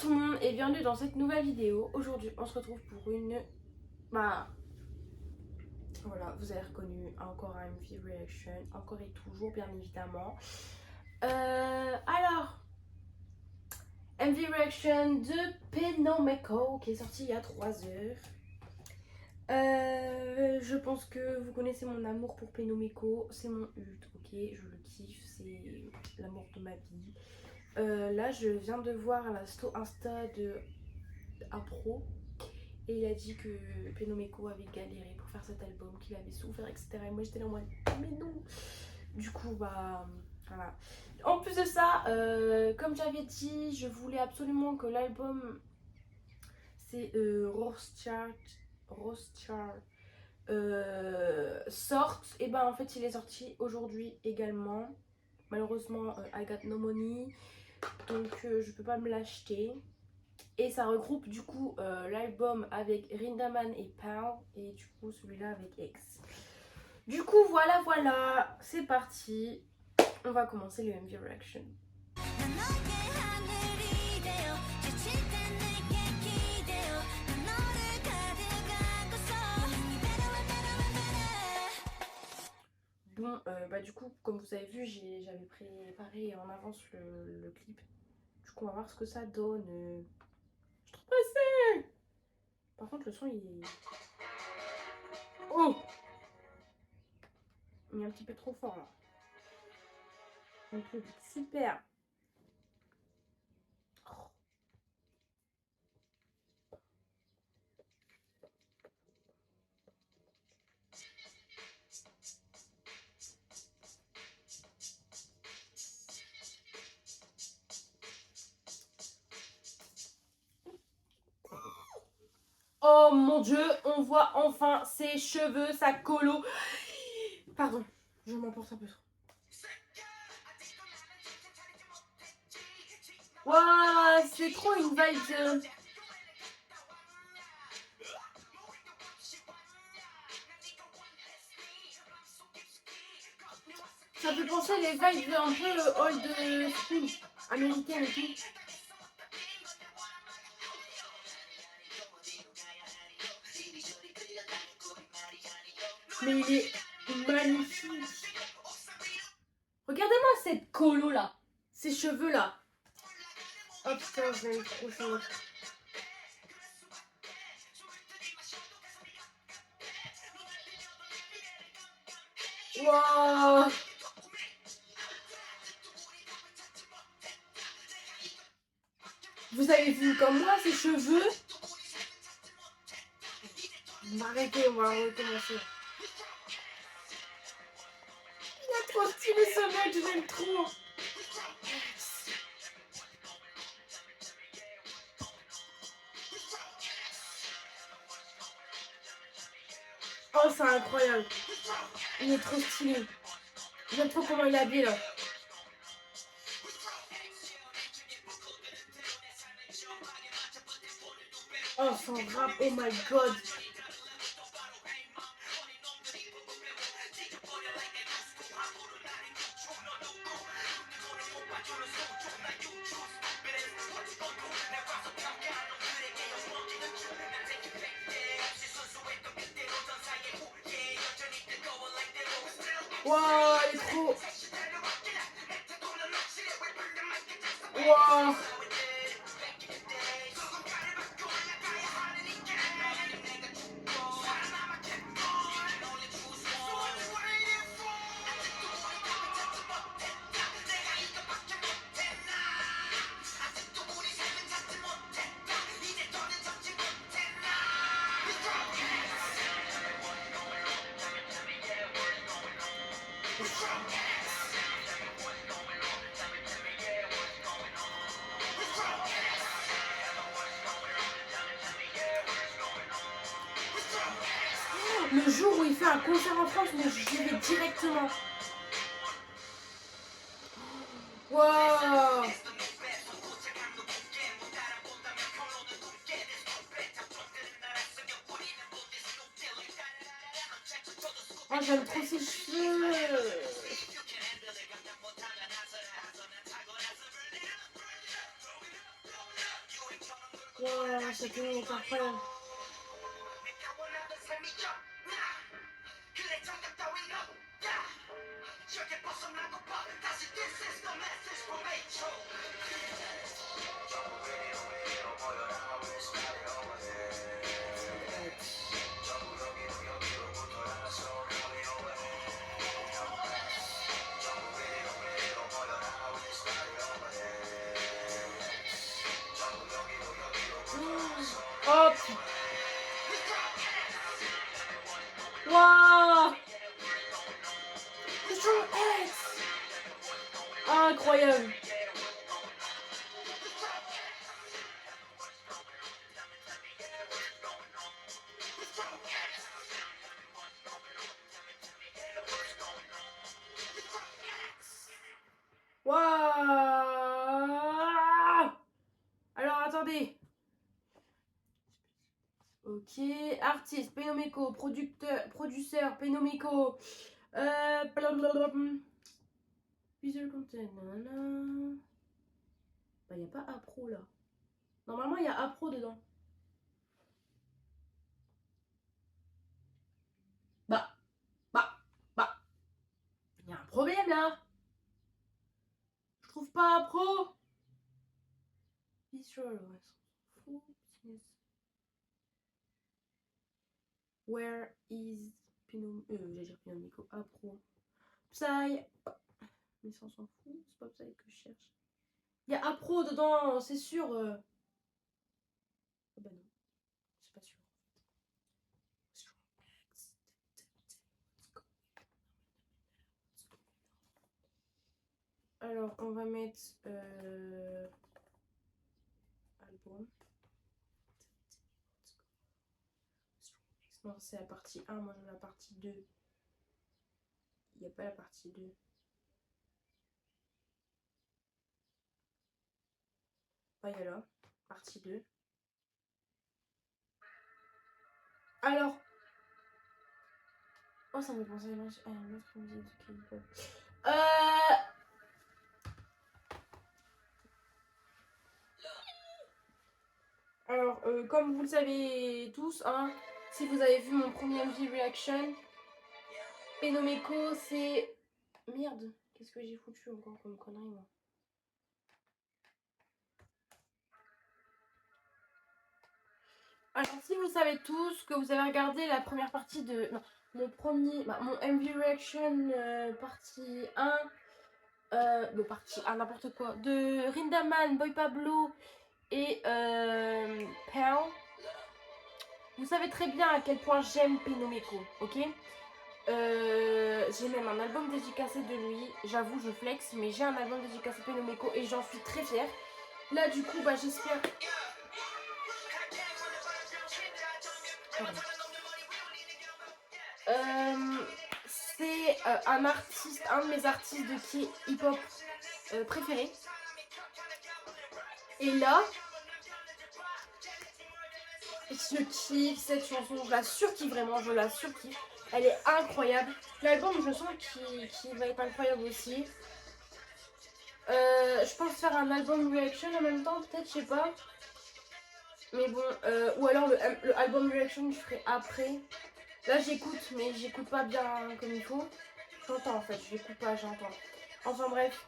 tout le monde et bienvenue dans cette nouvelle vidéo. Aujourd'hui on se retrouve pour une... Voilà, vous avez reconnu encore un MV Reaction, encore et toujours bien évidemment. Alors, MV Reaction de Penomeko qui est sorti il y a 3 heures. Je pense que vous connaissez mon amour pour Penomeko, c'est mon ult, ok, je le kiffe, c'est l'amour de ma vie. Là je viens de voir la sto Insta de un pro et il a dit que Penomeko avait galéré pour faire cet album, qu'il avait souffert, etc. Et moi j'étais là en mode mais non. Du coup bah voilà. En plus de ça, comme j'avais dit, je voulais absolument que l'album c'est Rothschild sorte. Et ben en fait il est sorti aujourd'hui également. Malheureusement I got no money, donc je peux pas me l'acheter. Et ça regroupe du coup l'album avec Rindaman et Pearl et du coup celui-là avec X. Du coup voilà, c'est parti. On va commencer le MV Reaction. Bon, bah du coup, comme vous avez vu, j'avais préparé en avance le clip. Du coup, on va voir ce que ça donne. Je suis trop pressée. Par contre, le son, il est... Oh! Il est un petit peu trop fort, là. Donc, super. Oh mon dieu, on voit enfin ses cheveux, sa colo. Pardon, je m'emporte un peu trop. Waouh, c'est trop une vibe. Ça fait penser les vibes un peu old school, américaine et tout. Mais il est magnifique. Regardez-moi cette colo là, ces cheveux là. Oh putain, j'aime trop ça. Waouh. Vous avez vu comme moi ces cheveux? Arrêtez, on va recommencer. Il a trop stylé ce mec, j'aime trop. Oh, c'est incroyable. Il est trop stylé. J'aime trop comment il est habillé là. Oh, son rap, oh my god. Wow, elle est trop... Wow. Le jour où il fait un concert en France, mais j'y vais directement. Waouh. Oh, j'aime trop ses cheveux. Waouh, cette tenue est incroyable. Oh putain. Waouh. Strong X. Incroyable. Waouh. Alors attendez. Ok, artiste, Penomeko, producteur, Penomeko. Blablabla. Visual content, nanana. Bah, y a pas Appro là. Normalement, il y a Appro dedans. Bah, il y a un problème là. Je trouve pas Appro. Visual, ouais, s'en fout. Where is j'allais dire Penomeko, Appro. Psy. Mais ça, on s'en fout, c'est pas Psy que je cherche. Il y a Appro dedans, c'est sûr. Oh bah non, c'est pas sûr. Alors, on va mettre album. Non, c'est la partie 1, moi j'ai la partie 2. Il n'y a pas la partie 2. Ah, il y a là, partie 2. Alors. Oh, ça me fait penser à une autre musique de K-pop. Alors, comme vous le savez tous, hein, si vous avez vu mon premier MV Reaction, Penomeko, c'est... Merde, qu'est-ce que j'ai foutu encore comme connerie, moi. Alors, si vous savez tous que vous avez regardé la première partie de... Non, mon MV Reaction partie 1, partie 1, n'importe quoi, de Rindaman, Boy Pablo et Pearl, vous savez très bien à quel point j'aime Penomeko, ok. J'ai même un album dédicacé de lui, j'avoue je flex, mais j'ai un album dédicacé Penomeko et j'en suis très fière. Là du coup, bah j'espère... c'est un de mes artistes de hip-hop préférés. Et là, je kiffe cette chanson, je la surkiffe vraiment, je la surkiffe. Elle est incroyable. L'album, je sens qu'il va être incroyable aussi. Je pense faire un album reaction en même temps, peut-être, je sais pas. Mais bon, ou alors le album reaction, je ferai après. Là, j'écoute, mais j'écoute pas bien comme il faut. J'entends en fait, je l'écoute pas, j'entends. Enfin bref.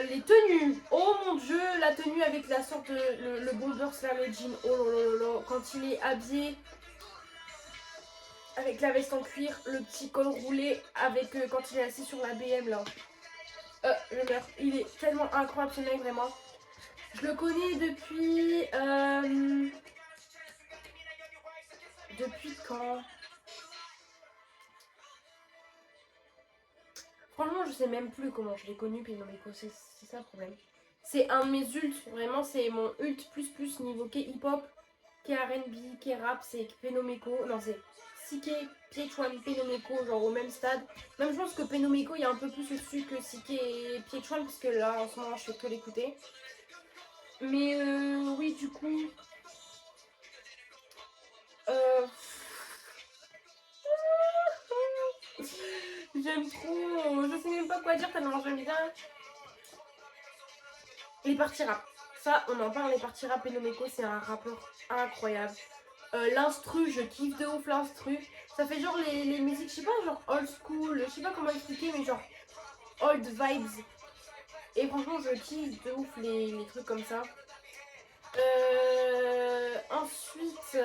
Les tenues, oh mon dieu, la tenue avec la sorte de le bomber slam et jean, oh là, quand il est habillé avec la veste en cuir, le petit col roulé avec quand il est assis sur la BM là. Je meurs, il est tellement incroyable ce mec vraiment. Je le connais depuis quand? Franchement, je sais même plus comment je l'ai connu, Penomeko, c'est ça le problème. C'est un de mes ults, vraiment, c'est mon ult plus niveau K-hip-hop, K-R&B, K-rap, c'est Penomeko. Non, c'est CK, PH1, Penomeko, genre au même stade. Même je pense que Penomeko, il y a un peu plus au-dessus que CK et PH1, parce que là, en ce moment, je fais que l'écouter. Mais oui, du coup... J'aime trop, je sais même pas quoi dire tellement j'aime bien. Les parties rap, Ça, on en parle les parties rap. Penomeko, c'est un rappeur incroyable. L'instru, je kiffe de ouf l'instru. Ça fait genre les musiques, je sais pas, genre old school, je sais pas comment expliquer, mais genre old vibes. Et franchement, je kiffe de ouf les trucs comme ça. Ensuite,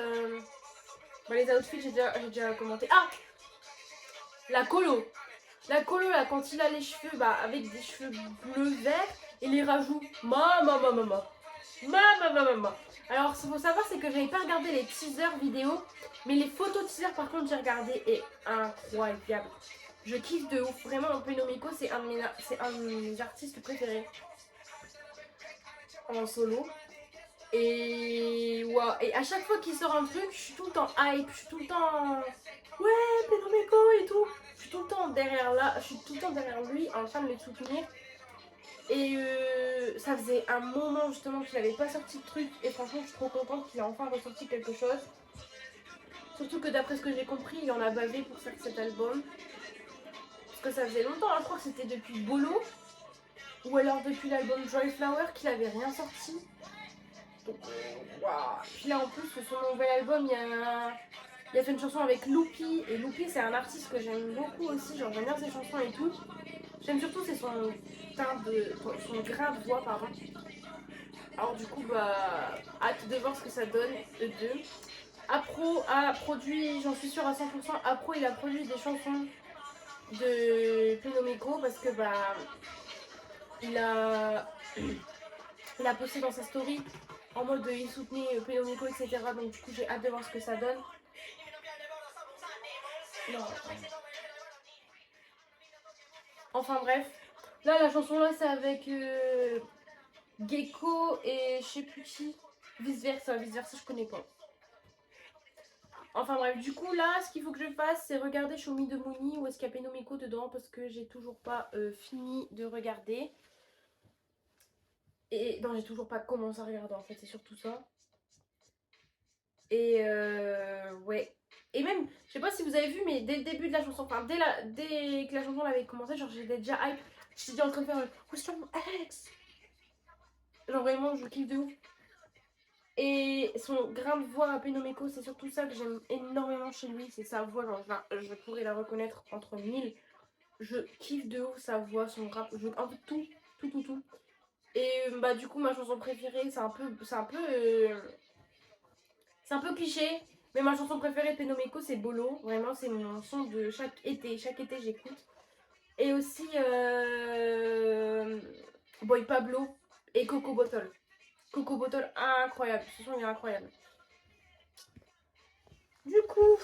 bah, les outfits, j'ai déjà commenté. Ah, la colo. La colo, là, quand il a les cheveux, bah, avec des cheveux bleu vert, et les rajouts. Mama. Alors, ce qu'il faut savoir, c'est que j'avais pas regardé les teasers vidéo, mais les photos teasers, par contre, j'ai regardé, et incroyable. Je kiffe de ouf. Vraiment, Penomiko, c'est un de mes artistes préférés en solo. Et, wow. Et à chaque fois qu'il sort un truc, je suis tout le temps hype, je suis tout le temps ouais, Penomiko et tout. Je suis tout le temps derrière là, je suis tout le temps derrière lui en train de le soutenir. Et ça faisait un moment justement qu'il n'avait pas sorti de truc. Et franchement, je suis trop contente qu'il ait enfin ressorti quelque chose. Surtout que d'après ce que j'ai compris, il en a bavé pour faire cet album. Parce que ça faisait longtemps, hein, je crois que c'était depuis Bolo. Ou alors depuis l'album Joy Flower qu'il avait rien sorti. Donc, waouh. Puis là en plus, sur son nouvel album, il a fait une chanson avec Loopy. Et Loopy, c'est un artiste que j'aime beaucoup aussi. Genre, j'aime bien ses chansons et tout. J'aime surtout c'est son grain de voix, pardon. Alors du coup, bah, hâte de voir ce que ça donne, eux deux. Apro a produit, j'en suis sûre à 100%, Apro il a produit des chansons de Penomiko parce que bah, il a posté dans sa story en mode il soutenait Penomiko, etc. Donc du coup, j'ai hâte de voir ce que ça donne. Non. Enfin bref, là la chanson là c'est avec Gecko et je sais plus qui. Vice versa, je connais pas. Enfin bref, du coup là, ce qu'il faut que je fasse, c'est regarder Show Me the Money ou est-ce qu'il y a Penomiko dedans parce que j'ai toujours pas fini de regarder. Et non, j'ai toujours pas commencé à regarder en fait, c'est surtout ça. Et ouais. Et même, je sais pas si vous avez vu, mais dès le début de la chanson, enfin dès que la chanson avait commencé, genre j'étais déjà hype. J'étais déjà en train de faire question Alex. Genre vraiment, je kiffe de ouf. Et son grain de voix à Penomiko, c'est surtout ça que j'aime énormément chez lui, c'est sa voix, genre je pourrais la reconnaître entre mille. Je kiffe de ouf sa voix, son rap, en fait tout. Et bah du coup ma chanson préférée, c'est un peu cliché, mais ma chanson préférée de Penomiko c'est Bolo, vraiment c'est mon son de chaque été j'écoute. Et aussi Boy Pablo et Coco Bottle. Coco Bottle, incroyable, ce son il est incroyable. Du coup,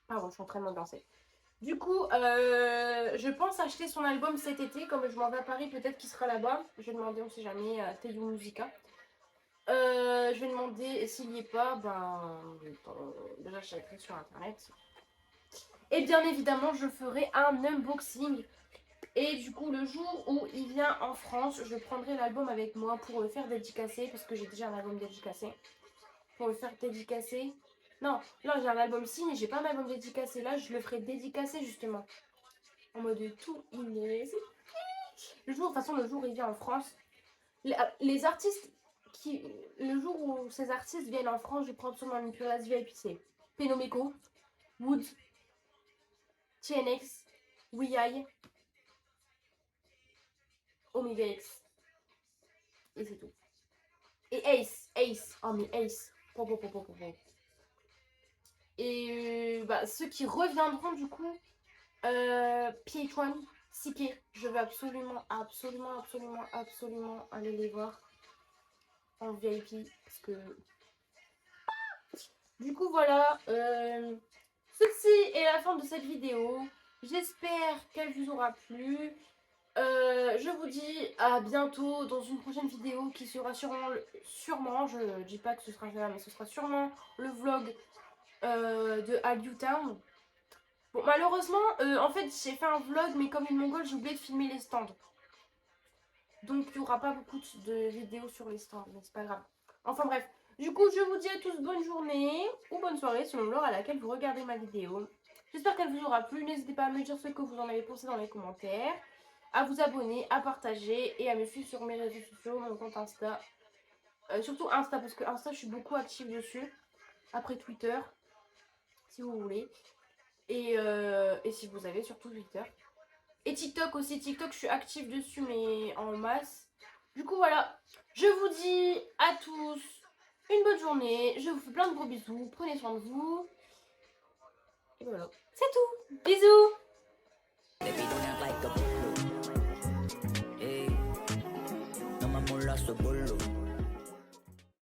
pardon, je suis en train de m'ambiancer. Du coup, je pense acheter son album cet été, comme je m'en vais à Paris, peut-être qu'il sera là-bas. Je vais demander, on sait jamais, à Teddy Musica. Je vais demander s'il n'y est pas, déjà je l'achèterai sur internet. Et bien évidemment, je ferai un unboxing. Et du coup, le jour où il vient en France, je prendrai l'album avec moi pour le faire dédicacer, parce que j'ai déjà un album dédicacé. Pour le faire dédicacer. Non, là j'ai un album signé, j'ai pas un album dédicacé. Là, je le ferai dédicacer justement. En mode tout, il est. Le jour, de toute façon, le jour où il vient en France, les artistes qui. Le jour où ces artistes viennent en France, je prends absolument une place VIP. C'est Penomeko, Woods, TNX, WeI, Omega X. Et c'est tout. Et Ace. Oh mais Ace. Et bah, ceux qui reviendront du coup, PH1, CK. Je veux absolument aller les voir en VIP. Parce que... Du coup voilà, ceci est la fin de cette vidéo. J'espère qu'elle vous aura plu. Je vous dis à bientôt dans une prochaine vidéo qui sera sûrement, je dis pas que ce sera là, mais ce sera sûrement le vlog de Hallyu Town. Bon, malheureusement, en fait, j'ai fait un vlog, mais comme une mongole, j'ai oublié de filmer les stands. Donc, il n'y aura pas beaucoup de vidéos sur les stands, mais c'est pas grave. Enfin bref, du coup, je vous dis à tous bonne journée ou bonne soirée selon l'heure à laquelle vous regardez ma vidéo. J'espère qu'elle vous aura plu. N'hésitez pas à me dire ce que vous en avez pensé dans les commentaires, à vous abonner, à partager et à me suivre sur mes réseaux sociaux, mon compte Insta. Surtout Insta, parce que Insta, je suis beaucoup active dessus. Après Twitter, si vous voulez. Et si vous avez, surtout Twitter. Et TikTok aussi. TikTok, je suis active dessus, mais en masse. Du coup, voilà. Je vous dis à tous une bonne journée. Je vous fais plein de gros bisous. Prenez soin de vous. Et voilà. C'est tout. Bisous. Baby, don't act like a bolo. Hey, no me mola su bolo.